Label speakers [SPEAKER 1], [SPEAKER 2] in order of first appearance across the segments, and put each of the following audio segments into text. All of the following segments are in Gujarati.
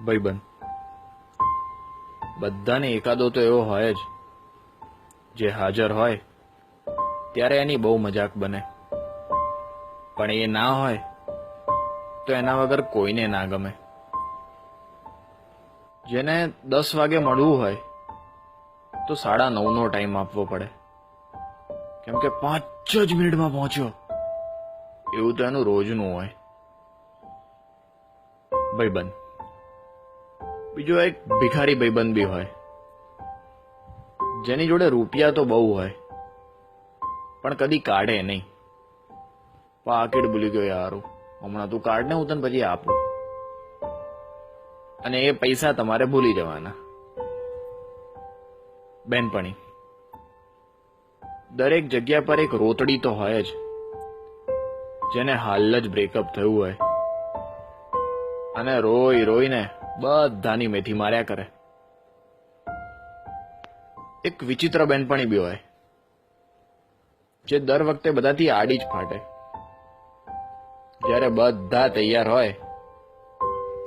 [SPEAKER 1] ભાઈબંધ બધાને એકાદો તો એવો હોય જ જે હાજર હોય ત્યારે એની બહુ મજાક બને, પણ એ ના હોય તો એના વગર કોઈને ના ગમે. જેને 10 વાગે મળવું હોય તો 9:30નો ટાઈમ આપવો પડે, કેમ કે 5 જ મિનિટમાં પહોંચ્યો, એવું તો એનું રોજનું હોય. ભાઈબંધ બીજો એક ભિખારી ભાઈબંધ બી હોય, જેની જોડે રૂપિયા તો બહુ હોય પણ કદી કાઢે નહીં. પાકીટ ભૂલી ગયો યારું, હમણાં તું કાઢ ને, હું તને પછી આપું. અને એ પૈસા તમારે ભૂલી જવાના. બેનપણી દરેક જગ્યા પર એક રોતડી તો હોય જ, જેને હાલ જ બ્રેકઅપ થયું હોય અને રોઈ રોઈને બધાની મેથી માર્યા કરે. એક વિચિત્ર બેનપણી બી હોય, જે દર વખતે બધાથી આડી જ ફાટે. જ્યારે બધા તૈયાર હોય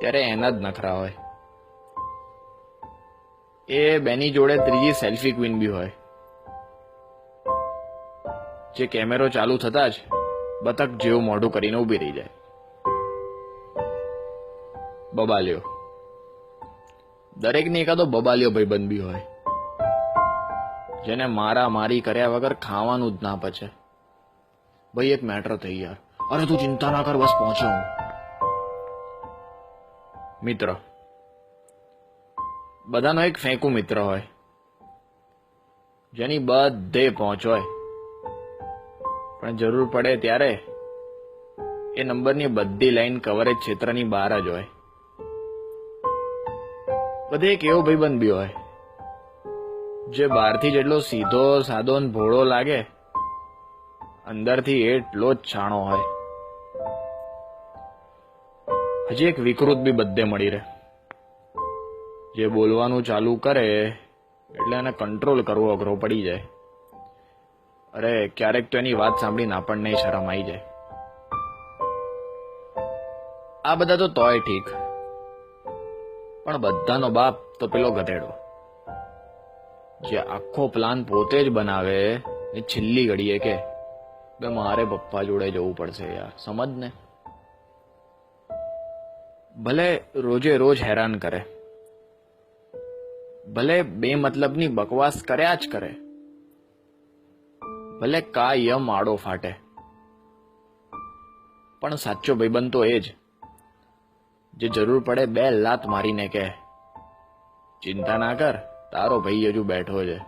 [SPEAKER 1] ત્યારે એના જ નખરા હોય. એ બેની જોડે ત્રીજી સેલ્ફી ક્વીન બી હોય, જે કેમેરો ચાલુ થતા જ બતક જેવું મોઢું કરીને ઊભી રહી જાય. બબાલ્યો દરેકને એકાદો બબાલ્યો ભાઈબંધ બી હોય, જેને મારા મારી કર્યા વગર ખાવાનું જ ના પચે. ભાઈ એક મેટર થઈ યાર, અરે તું ચિંતા ના કર, બસ પહોંચ્યો હું. મિત્ર બધાનો એક ફેંકુ મિત્ર હોય, જેની બધે પહોંચ હોય, પણ જરૂર પડે ત્યારે એ નંબરની બધી લાઈન કવરેજ ક્ષેત્રની બહાર જ હોય. બધે એક એવો ભાઈબંધ બી હોય, જે બહારથી જેટલો સીધો સાદો ને ભોળો લાગે, અંદરથી એટલો જ છાણો હોય. હજી એક વિકૃત બી બધે મળી રહે, જે બોલવાનું ચાલુ કરે એટલે એને કંટ્રોલ કરવો અઘરો પડી જાય. અરે ક્યારેક તો એની વાત સાંભળીને આપણને શરમ આવી જાય. આ બધા તો તોય ઠીક, પણ બધાનો બાપ તો પેલો ગધેડો, જે આખો પ્લાન પોતે જ બનાવે ને છેલ્લી ઘડીએ કે બે મારે પપ્પા જોડે જવું પડશે યાર, સમજ ને. ભલે રોજે રોજ હેરાન કરે, ભલે બે મતલબની બકવાસ કર્યા જ કરે, ભલે કાયમ આડો ફાટે, પણ સાચો ભાઈબંધ તો એ જ, જે જરૂર પડે 2 લાત મારીને કહે ચિંતા ના કર, તારો ભાઈ હજુ બેઠો છે.